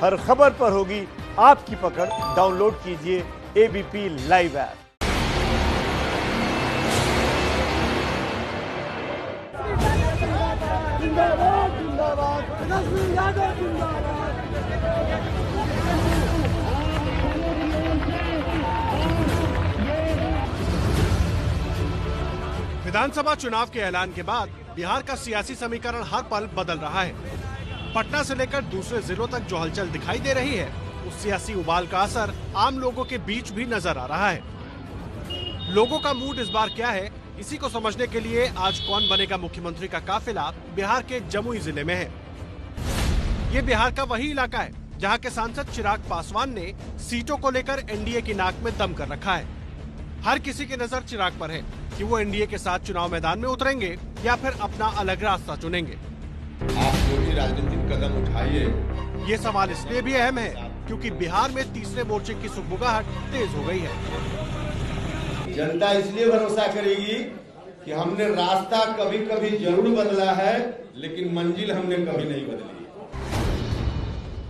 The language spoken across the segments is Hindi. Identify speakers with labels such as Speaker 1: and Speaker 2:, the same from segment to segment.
Speaker 1: हर खबर पर होगी आपकी पकड़। डाउनलोड कीजिए एबीपी लाइव ऐप।
Speaker 2: विधानसभा चुनाव के ऐलान के बाद बिहार का सियासी समीकरण हर पल बदल रहा है। पटना से लेकर दूसरे जिलों तक जो हलचल दिखाई दे रही है, उस सियासी उबाल का असर आम लोगों के बीच भी नजर आ रहा है। लोगों का मूड इस बार क्या है, इसी को समझने के लिए आज कौन बनेगा मुख्यमंत्री का काफिला बिहार के जमुई जिले में है। ये बिहार का वही इलाका है जहां के सांसद चिराग पासवान ने सीटों को लेकर एनडीए की नाक में दम कर रखा है। हर किसी की नजर चिराग पर है कि वो एनडीए के साथ चुनाव मैदान में उतरेंगे या फिर अपना अलग रास्ता चुनेंगे।
Speaker 3: आप जो भी राजनीतिक कदम उठाइए,
Speaker 2: ये सवाल इसलिए भी अहम है क्योंकि बिहार में तीसरे मोर्चे की सुगबुगाहट तेज हो गई है।
Speaker 3: जनता इसलिए भरोसा करेगी कि हमने रास्ता कभी कभी जरूर बदला है, लेकिन मंजिल हमने कभी नहीं बदली।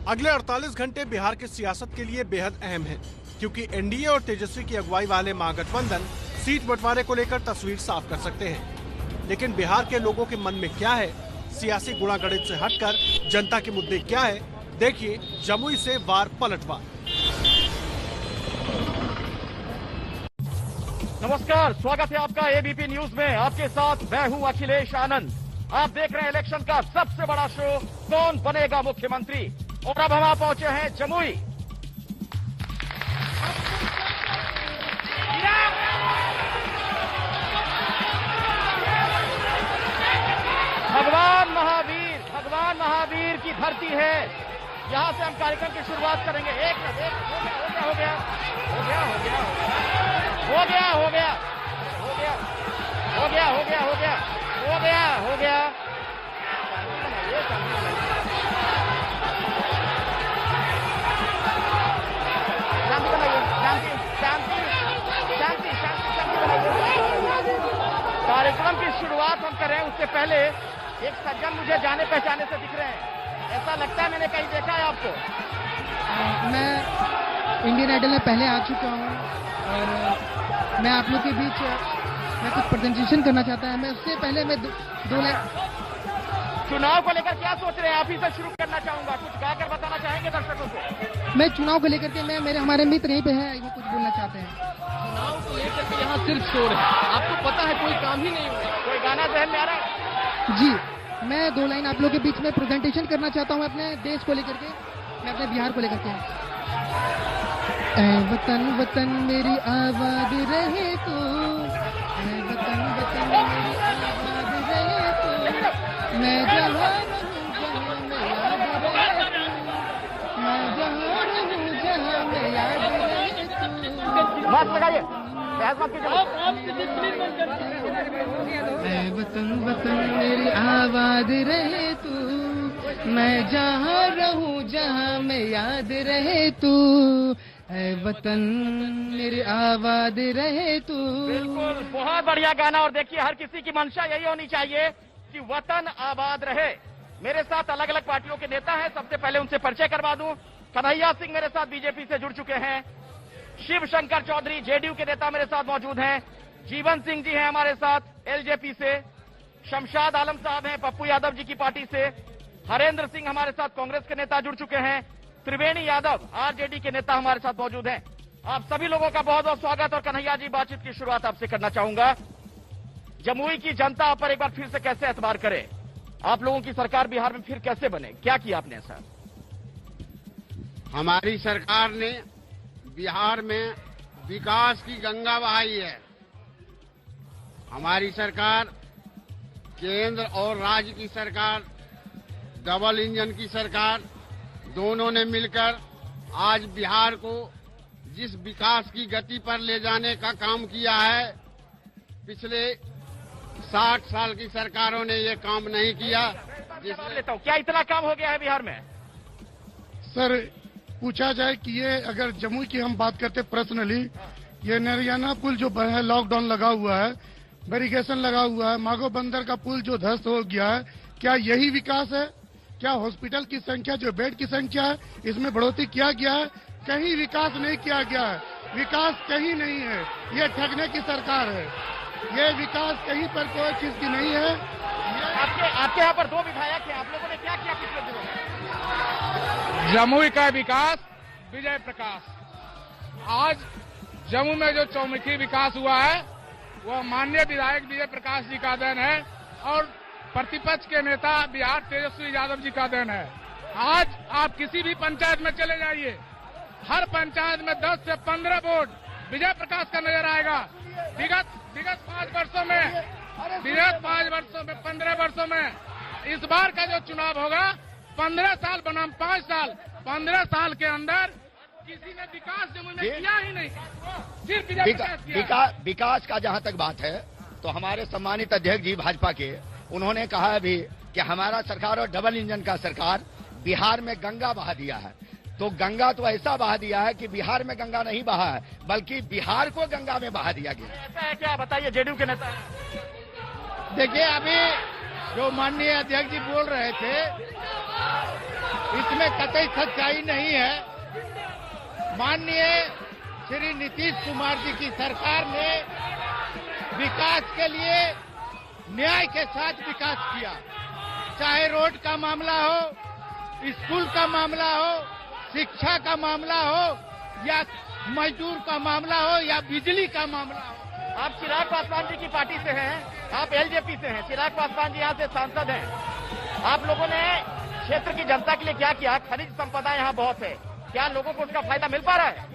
Speaker 2: अगले 48 घंटे बिहार की सियासत के लिए बेहद अहम है क्योंकि एनडीए और तेजस्वी की अगुवाई वाले महागठबंधन सीट बंटवारे को लेकर तस्वीर साफ कर सकते हैं। लेकिन बिहार के लोगों के मन में क्या है, सियासी गुणागणित से हटकर जनता के मुद्दे क्या है, देखिए जमुई से वार पलटवार।
Speaker 4: नमस्कार, स्वागत है आपका एबीपी न्यूज में। आपके साथ मैं हूं अखिलेश आनंद। आप देख रहे हैं इलेक्शन का सबसे बड़ा शो, कौन बनेगा मुख्यमंत्री। और अब हम पहुंचे हैं जमुई। भगवान महावीर की धरती है। यहां से हम कार्यक्रम की शुरुआत करेंगे। एक हो गया शांति बनाइए। कार्यक्रम की शुरुआत हम कर रहे हैं, उससे पहले एक सज्जन मुझे जाने पहचाने से दिख रहे हैं। ऐसा लगता है मैंने कहीं देखा है आपको।
Speaker 5: मैं इंडियन आइडल में पहले आ चुका हूँ और मैं आप लोग के बीच मैं कुछ प्रेजेंटेशन करना चाहता है। मैं उससे पहले मैं दो
Speaker 4: चुनाव को लेकर क्या सोच रहे हैं? आप ही से शुरू करना चाहूंगा। कुछ गाकर बताना चाहेंगे दर्शकों को?
Speaker 5: मैं चुनाव को लेकर के हमारे मित्र यहीं पे है, वो कुछ बोलना चाहते हैं।
Speaker 4: चुनाव को लेकर के यहाँ सिर्फ शोर है, आपको पता है कोई काम ही नहीं हुआ। कोई गाना जहन में आ रहा है?
Speaker 5: जी, मैं 2 लाइन आप लोग के बीच में प्रेजेंटेशन करना चाहता हूँ अपने देश को लेकर के, मैं अपने बिहार को लेकर के। ऐ वतन वतन मेरी आबाद रहे तू, ऐ वतन वतन मेरी आबाद रहे तू, मैं जहाँ रहूँ जहाँ में याद रहे तू, मैं जहाँ रहूँ जहाँ में याद रहे तू।
Speaker 4: मास्क लगाइए,
Speaker 5: ऐ वतन वतन मेरी आबाद रहे तू, मैं जहाँ रहूँ जहाँ में याद रहे तू, ऐ वतन मेरी आबाद रहे तू।
Speaker 4: बिल्कुल, बहुत बढ़िया गाना। और देखिए, हर किसी की मंशा यही होनी चाहिए कि वतन आबाद रहे। मेरे साथ अलग अलग पार्टियों के नेता हैं, सबसे पहले उनसे परिचय करवा दूं। कन्हैया सिंह मेरे साथ बीजेपी से जुड़ चुके हैं। शिव शंकर चौधरी जेडीयू के नेता मेरे साथ मौजूद हैं। जीवन सिंह जी हैं हमारे साथ एलजेपी से। शमशाद आलम साहब हैं पप्पू यादव जी की पार्टी से। हरेंद्र सिंह हमारे साथ कांग्रेस के नेता जुड़ चुके हैं। त्रिवेणी यादव आरजेडी के नेता हमारे साथ मौजूद हैं। आप सभी लोगों का बहुत बहुत स्वागत। और कन्हैया जी, बातचीत की शुरुआत आपसे करना चाहूंगा। जमुई की जनता आप पर एक बार फिर से कैसे एतबार करे? आप लोगों की सरकार बिहार में फिर कैसे बने? क्या किया आपने ऐसा?
Speaker 6: हमारी सरकार ने बिहार में विकास की गंगा बहाई है। हमारी सरकार, केंद्र और राज्य की सरकार, डबल इंजन की सरकार, दोनों ने मिलकर आज बिहार को जिस विकास की गति पर ले जाने का काम किया है, पिछले 60 साल की सरकारों ने ये काम नहीं किया।
Speaker 4: लेता हूं, क्या इतना काम हो गया है बिहार में?
Speaker 7: सर, पूछा जाए कि ये अगर जमुई की हम बात करते पर्सनली, ये नरियाना पुल जो है, लॉकडाउन लगा हुआ है, बैरिकेशन लगा हुआ है, माघो बंदर का पुल जो ध्वस्त हो गया है, क्या यही विकास है? क्या हॉस्पिटल की संख्या, जो बेड की संख्या है, इसमें बढ़ोतरी किया गया है? कहीं विकास नहीं किया गया है। विकास कहीं नहीं है, ये ठगने की सरकार है। ये विकास कहीं पर कोई चीज की नहीं है।
Speaker 4: आपके यहाँ पर 2 विधायक हैं, आप लोगों ने क्या किया पिछले दिनों में?
Speaker 8: जमुई का विकास विजय प्रकाश, आज जम्मू में जो चौमुखी विकास हुआ है वह माननीय विधायक विजय प्रकाश जी का देन है और प्रतिपक्ष के नेता बिहार तेजस्वी यादव जी का देन है। आज आप किसी भी पंचायत में चले जाइए, हर पंचायत में 10 से 15 वोट विजय प्रकाश का नजर आएगा। विगत 5 वर्षों में, 15 वर्षों में इस बार का जो चुनाव होगा 15 साल बनाम 5 साल, 15 साल के अंदर किसी ने विकास जम्मू में किया ही नहीं, सिर्फ विजय प्रकाश किया।
Speaker 9: विकास का जहां तक बात है तो हमारे सम्मानित अध्यक्ष जी भाजपा के, उन्होंने कहा अभी कि हमारा सरकार और डबल इंजन का सरकार बिहार में गंगा बहा दिया है। तो गंगा तो ऐसा बहा दिया है कि बिहार में गंगा नहीं बहा है, बल्कि बिहार को गंगा में बहा दिया गया।
Speaker 4: ऐसा है क्या? बताइए, जेडीयू के नेता।
Speaker 8: देखिए, अभी जो माननीय अध्यक्ष जी बोल रहे थे इसमें कतई सच्चाई नहीं है। माननीय श्री नीतीश कुमार जी की सरकार ने विकास के लिए न्याय के साथ विकास किया, चाहे रोड का मामला हो, स्कूल का मामला हो, शिक्षा का मामला हो, या मजदूर का मामला हो, या बिजली का मामला हो।
Speaker 4: आप चिराग पासवान जी की पार्टी से हैं, आप एलजेपी से हैं, चिराग पासवान जी यहाँ से सांसद हैं। आप लोगों ने क्षेत्र की जनता के लिए क्या किया? खनिज संपदा यहाँ बहुत है, क्या लोगों को उसका फायदा मिल पा रहा है?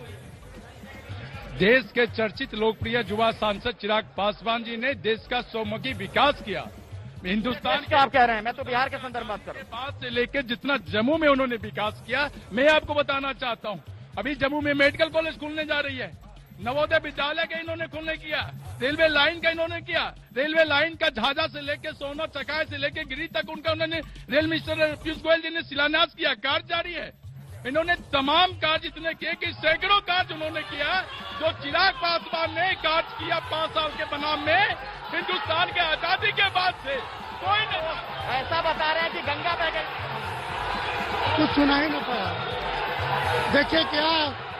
Speaker 8: देश के चर्चित लोकप्रिय युवा सांसद चिराग पासवान जी ने देश का चौमुखी विकास किया। हिंदुस्तान
Speaker 4: क्या आप कह रहे हैं? मैं तो बिहार के संदर्भ में बात कर रहा हूं।
Speaker 8: बात से लेकर जितना जम्मू में उन्होंने विकास किया, मैं आपको बताना चाहता हूं, अभी जम्मू में मेडिकल कॉलेज खुलने जा रही है, नवोदय विद्यालय का इन्होंने खुलने किया, रेलवे लाइन का इन्होंने किया, रेलवे लाइन का झाझा से लेकर सोना चकाई से लेकर गिरी तक उनका उन्होंने रेल मिनिस्टर पीयूष गोयल जी ने शिलान्यास किया, कार्य जारी है। इन्होंने तमाम कार्य इतने किए कि सैकड़ों कार्य उन्होंने किया जो चिराग पासवान ने कार्य किया 5 साल के बनाम में हिंदुस्तान के आजादी के बाद से कोई नहीं।
Speaker 4: ऐसा बता रहे हैं कि गंगा बह गई,
Speaker 7: कुछ सुना ही नहीं पाया। देखिए, क्या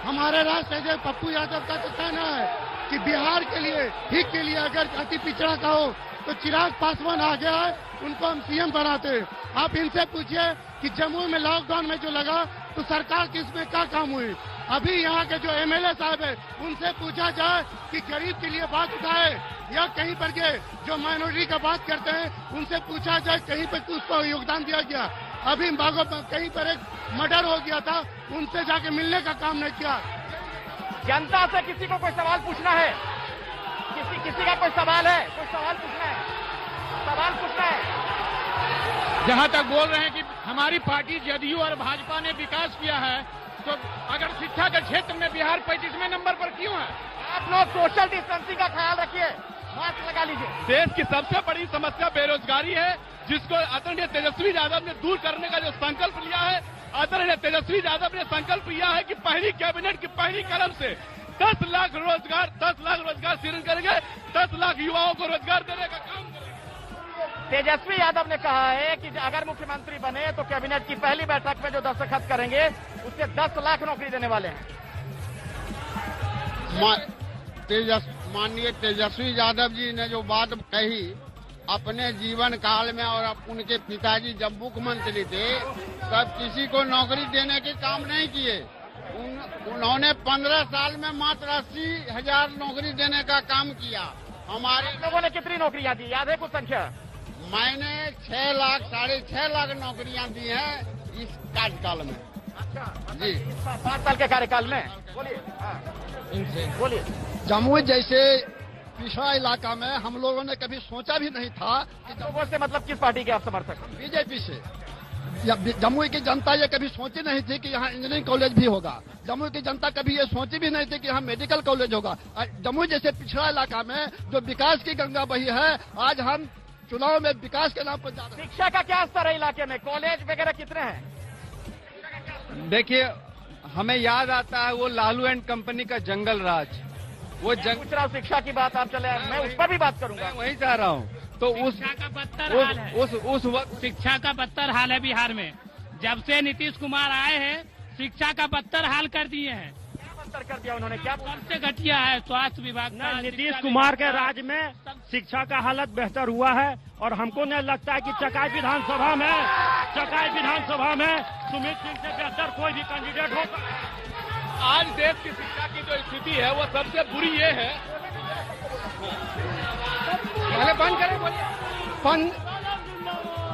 Speaker 7: हमारे राष्ट्रीय अध्यक्ष पप्पू यादव का तो कहना है कि बिहार के लिए, हित के लिए अगर अति पिछड़ा का हो तो चिराग पासवान आ गया है, उनको हम सीएम बनाते। आप इनसे पूछिए कि जम्मू में लॉकडाउन में जो लगा तो सरकार की इसमें क्या काम हुई। अभी यहाँ के जो एमएलए साहब है उनसे पूछा जाए कि गरीब के लिए बात उठाए, या कहीं पर के जो माइनॉरिटी का बात करते हैं उनसे पूछा जाए कहीं पर उसको योगदान दिया गया। अभी कहीं पर एक मर्डर हो गया था, उनसे जाके मिलने का काम नहीं किया।
Speaker 4: जनता से किसी को कोई सवाल पूछना है? किसी का कोई सवाल है? कोई सवाल पूछना है?
Speaker 8: जहां तक बोल रहे हैं कि हमारी पार्टी जदयू और भाजपा ने विकास किया है, तो अगर शिक्षा के क्षेत्र में बिहार 35वें नंबर पर क्यों है?
Speaker 4: आप लोग सोशल डिस्टेंसिंग का ख्याल रखिए, मास्क लगा लीजिए।
Speaker 8: देश की सबसे बड़ी समस्या बेरोजगारी है, जिसको आदरणीय तेजस्वी यादव ने दूर करने का जो संकल्प लिया है, आदरणीय तेजस्वी यादव ने संकल्प लिया है कि पहली कैबिनेट की पहली कलम से 10 लाख रोजगार सृजन करेंगे, 10 लाख युवाओं को रोजगार देने का काम करेंगे।
Speaker 4: तेजस्वी यादव ने कहा है कि अगर मुख्यमंत्री बने तो कैबिनेट की पहली बैठक में जो दस्तखत करेंगे उससे 10 लाख नौकरी देने वाले हैं।
Speaker 6: माननीय तेजस्वी यादव जी ने जो बात कही, अपने जीवन काल में और उनके पिताजी जब मुख्यमंत्री थे तब किसी को नौकरी देने के काम नहीं किए। उन्होंने 15 साल में मात्र 80,000 नौकरी देने का काम किया। हमारे
Speaker 4: लोगों ने कितनी नौकरियां दी, याद है कुछ संख्या?
Speaker 6: मैंने 6 लाख 6.5 लाख नौकरियां दी हैं इस कार्यकाल में।
Speaker 4: अच्छा
Speaker 6: जी,
Speaker 4: 5 साल के कार्यकाल में। बोलिए।
Speaker 9: जमुई जैसे पिछड़ा इलाका में हम लोगों ने कभी सोचा भी नहीं था कि
Speaker 4: लोगों से मतलब किस पार्टी के आप समर्थक?
Speaker 9: बीजेपी से। जमुई की जनता ये कभी सोची नहीं थी कि यहाँ इंजीनियरिंग कॉलेज भी होगा। जमुई की जनता कभी ये सोची भी नहीं थी कि यहाँ मेडिकल कॉलेज होगा। जमुई जैसे पिछड़ा इलाका में जो विकास की गंगा बही है, आज हम चुनाव में विकास के नाम पर जा रहे हैं।
Speaker 4: शिक्षा का क्या स्तर है इलाके में? कॉलेज वगैरह कितने हैं?
Speaker 10: देखिए, हमें याद आता है वो लालू एंड कंपनी का जंगल राज। वो
Speaker 4: पूछ रहा हूँ, शिक्षा की बात आप चले, मैं उस पर भी बात करूंगा।
Speaker 10: वही चाह रहा हूँ। तो उस वक्त
Speaker 11: शिक्षा का बदतर हाल है बिहार में। जब से नीतीश कुमार आए हैं शिक्षा का बदतर हाल कर दिए हैं।
Speaker 4: कर दिया उन्होंने, क्या
Speaker 11: सबसे घटिया है स्वास्थ्य विभाग का।
Speaker 12: नीतीश कुमार के राज में शिक्षा का हालत बेहतर हुआ है और हमको नहीं लगता है कि चकाई विधानसभा में सुमित सिंह से बेहतर कोई भी कैंडिडेट होगा।
Speaker 8: आज देश की शिक्षा की जो स्थिति है वो सबसे बुरी ये है।
Speaker 7: पहले बंद करें,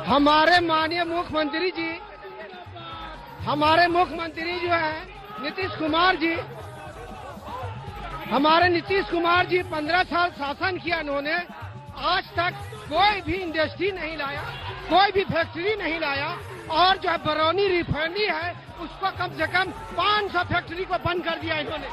Speaker 7: हमारे माननीय मुख्यमंत्री जो है नीतीश कुमार जी 15 साल शासन किया इन्होंने। आज तक कोई भी इंडस्ट्री नहीं लाया, कोई भी फैक्ट्री नहीं लाया और जो है बरौनी रिफाइनरी है उसको कम से कम 500 फैक्ट्री को बंद कर दिया इन्होंने।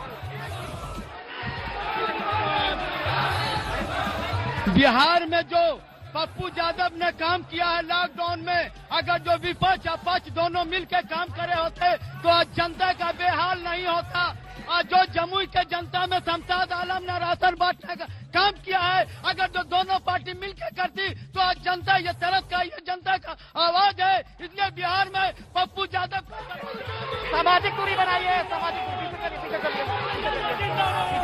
Speaker 9: बिहार में जो पप्पू यादव ने काम किया है लॉकडाउन में, अगर जो विपक्ष और पक्ष दोनों मिलकर काम करे होते तो आज जनता का बेहाल नहीं होता। और जो जमुई के जनता में शमशाद आलम ने राशन बांटने का काम किया है, अगर जो दोनों पार्टी मिलकर करती तो आज जनता ये तरफ का, ये जनता का आवाज है। इसलिए बिहार में पप्पू यादव
Speaker 4: सामाजिक दूरी बनाइए, सामाजिक दूरी पीछे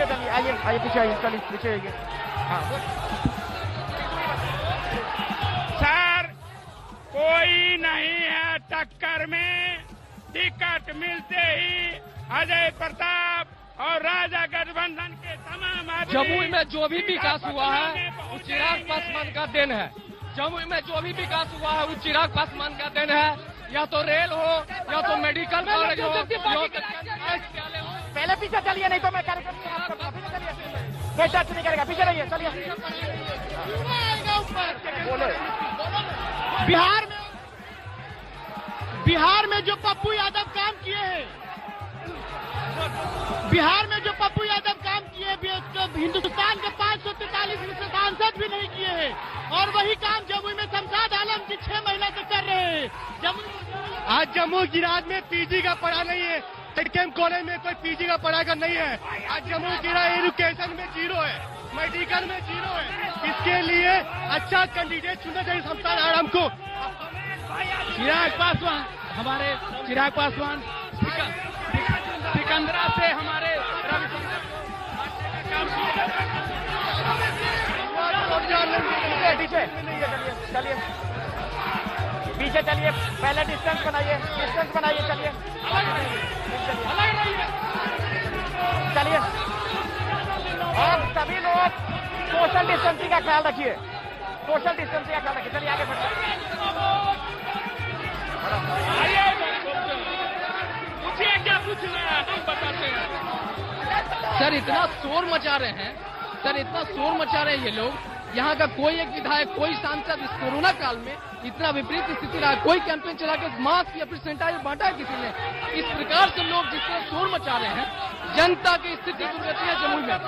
Speaker 4: चलिए, आइए पीछे आइए, चलिए पीछे आइए।
Speaker 11: सर कोई नहीं है टक्कर में, टिकट मिलते ही अजय प्रताप और राजा गठबंधन के तमाम आदमी।
Speaker 10: जमुई में जो भी विकास हुआ है वो चिराग पासवान का देन है। जमुई में जो भी विकास हुआ है वो चिराग पासवान का देन है। या तो रेल हो या तो मेडिकल कॉलेज हो।
Speaker 4: पहले पीछे चलिए, नहीं तो मैं कार्यक्रम कोई टच नहीं करेगा। पीछे रहिए, चलिए।
Speaker 7: बिहार में जो पप्पू यादव काम किए हैं, हिंदुस्तान के 543 में से सांसद भी नहीं किए हैं और वही काम जमुई में शमशाद आलम की 6 महीने से कर रहे हैं। आज जम्मू गिराज में पीजी का पढ़ा नहीं है, टेक्निकल कॉलेज में कोई पीजी का पढ़ा का नहीं है। आज जम्मू गिरा एजुकेशन में 0 है, मेडिकल में 0 है। इसके लिए अच्छा कैंडिडेट चुना चाहिए शमशाद आलम को।
Speaker 11: हमारे चिराग पासवान सिकंदरा से हमारे
Speaker 4: पीछे चलिए, पहले डिस्टेंस बनाइए, चलिए चलिए। और सभी लोग सोशल डिस्टेंसिंग का ख्याल रखिए, चलिए आगे बढ़िए।
Speaker 11: क्या पूछ रहे हैं, हम बताते हैं।
Speaker 10: सर इतना शोर मचा रहे हैं ये लोग। यहाँ का कोई एक विधायक, कोई सांसद इस कोरोना काल में इतना विपरीत स्थिति रहा, कोई कैंपेन चला के मास्क या फिर सैनिटाइजर बांटा है किसी ने। इस प्रकार से लोग जिस तरह शोर मचा रहे हैं, जनता की स्थिति दुर्गति है जमुई में।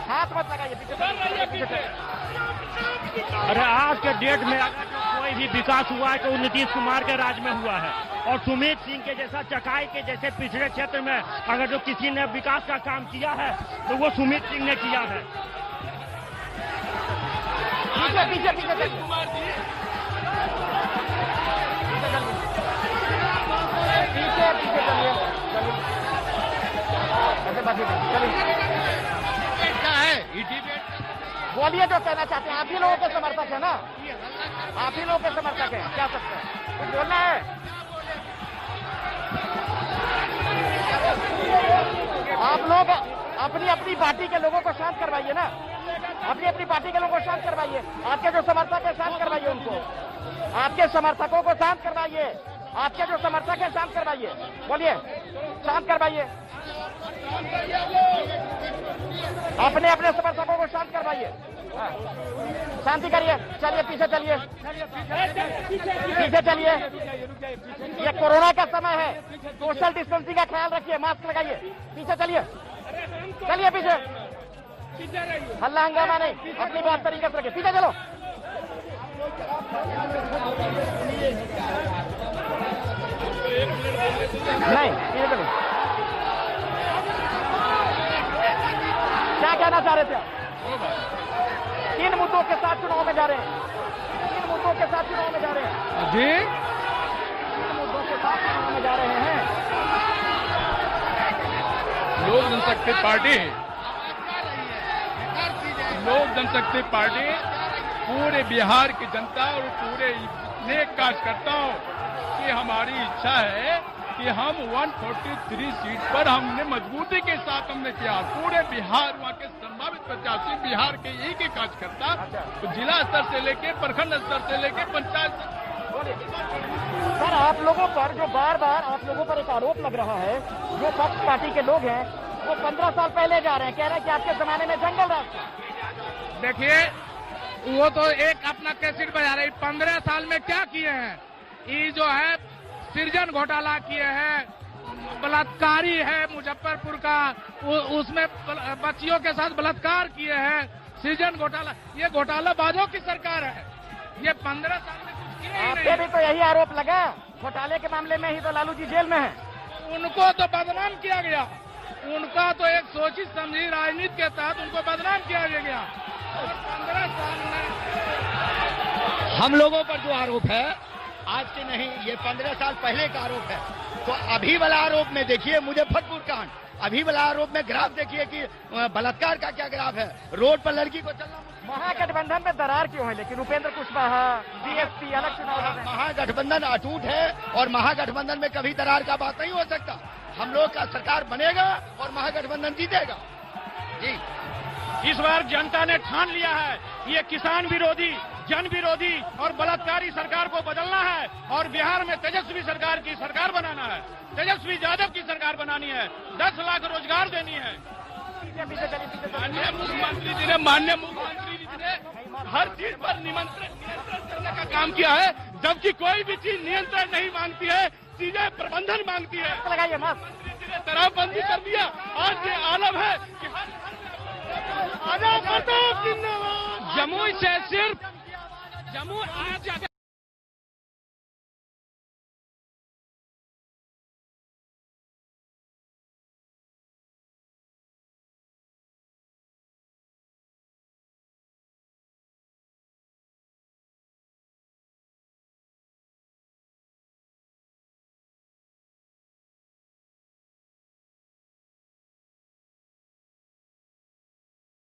Speaker 4: हाथ मत लगाइए, पीछे।
Speaker 12: अरे आज के डेट में अगर कोई भी विकास हुआ है तो वो नीतीश कुमार के राज में हुआ है और सुमित सिंह के जैसा, चकाई के जैसे पिछड़े क्षेत्र में अगर जो किसी ने विकास का काम किया है तो वो सुमित सिंह ने किया है।
Speaker 4: पीछे बोलिए जो कहना चाहते हैं। आप ही लोगों के समर्थक है ना, आप ही लोगों के समर्थक है, क्या सकते हैं, कुछ बोलना है। आप लोग अपनी अपनी पार्टी के लोगों को शांत करवाइए ना, अपनी पार्टी के लोगों को शांत करवाइए। आपके जो समर्थक है शांत करवाइए उनको, आपके समर्थकों को शांत करवाइए, आपके जो समर्थक है शांत करवाइए। बोलिए, शांत करवाइए, अपने समर्थकों को शांत करवाइए, शांति करिए। चलिए पीछे चलिए, ये कोरोना का समय है, सोशल डिस्टेंसिंग का ख्याल रखिए, मास्क लगाइए। पीछे चलिए, पीछे, हल्ला हंगामा नहीं, अपनी बात तरीके से रखिए। पीछे चलो। नहीं, क्या कहना चाह रहे थे आप? किन मुद्दों के साथ चुनाव में जा रहे हैं? किन मुद्दों के साथ चुनाव में जा रहे हैं
Speaker 8: जी?
Speaker 4: किन मुद्दों के साथ चुनाव में जा रहे हैं?
Speaker 8: लोक जनशक्ति पार्टी, लोक जनशक्ति पार्टी पूरे बिहार की जनता और पूरे नेक कार्यकर्ताओं की हमारी इच्छा है कि हम 143 सीट पर हमने मजबूती के साथ हमने किया। पूरे बिहार वहाँ के संभावित प्रत्याशी बिहार के एक ही कार्यकर्ता तो जिला स्तर से लेके प्रखंड स्तर से लेके पंचायत।
Speaker 4: सर, आप लोगों पर जो बार बार आप लोगों पर एक आरोप लग रहा है, जो पक्ष पार्टी के लोग हैं वो 15 साल पहले जा रहे हैं, कह रहे हैं कि आपके जमाने में जंगल राज था।
Speaker 8: देखिए, वो तो एक अपना कैसेट बजा रहे। 15 साल में क्या किए हैं? ये जो है सृजन घोटाला किए हैं, बलात्कारी है मुजफ्फरपुर का, उसमें बच्चियों के साथ बलात्कार किए हैं, सृजन घोटाला। ये घोटालाबाजों की सरकार है। ये 15 साल में कुछ किए ही
Speaker 4: आप
Speaker 8: नहीं।
Speaker 4: पे भी तो यही आरोप लगा, घोटाले के मामले में ही तो लालू जी जेल में है।
Speaker 8: उनको तो बदनाम किया गया, उनका तो एक सोची समझी राजनीति के तहत उनको बदनाम किया गया। और 15 साल में
Speaker 9: हम लोगों पर जो आरोप है आज के नहीं, ये 15 साल पहले का आरोप है। तो अभी वाला आरोप में देखिए मुजफ्फरपुर कांड, अभी वाला आरोप में ग्राफ देखिए कि बलात्कार का क्या ग्राफ है, रोड पर लड़की को चलना।
Speaker 4: महागठबंधन में दरार क्यों है लेकिन? उपेंद्र कुशवाहा, बीएसपी अलग चुनाव लड़ रहे हैं।
Speaker 9: महागठबंधन अटूट है और महागठबंधन में कभी दरार का बात नहीं हो सकता। हम लोग का सरकार बनेगा और महागठबंधन जीतेगा। जी,
Speaker 12: इस बार जनता ने ठान लिया है, ये किसान विरोधी, जन विरोधी और बलात्कारी सरकार को बदलना है और बिहार में तेजस्वी सरकार की सरकार बनाना है। तेजस्वी यादव की सरकार बनानी है, 10 लाख रोजगार देनी है।
Speaker 8: माननीय मुख्यमंत्री जी ने हर चीज पर नियंत्रण करने का काम किया है, जबकि कोई भी चीज नियंत्रण नहीं मांगती है, चीजें प्रबंधन मांगती है।
Speaker 4: लगाइए मास्क।
Speaker 8: मंत्री जी ने शराबबंदी कर दिया। आज ये आलम है कि जमुई से सिर्फ जमुई आज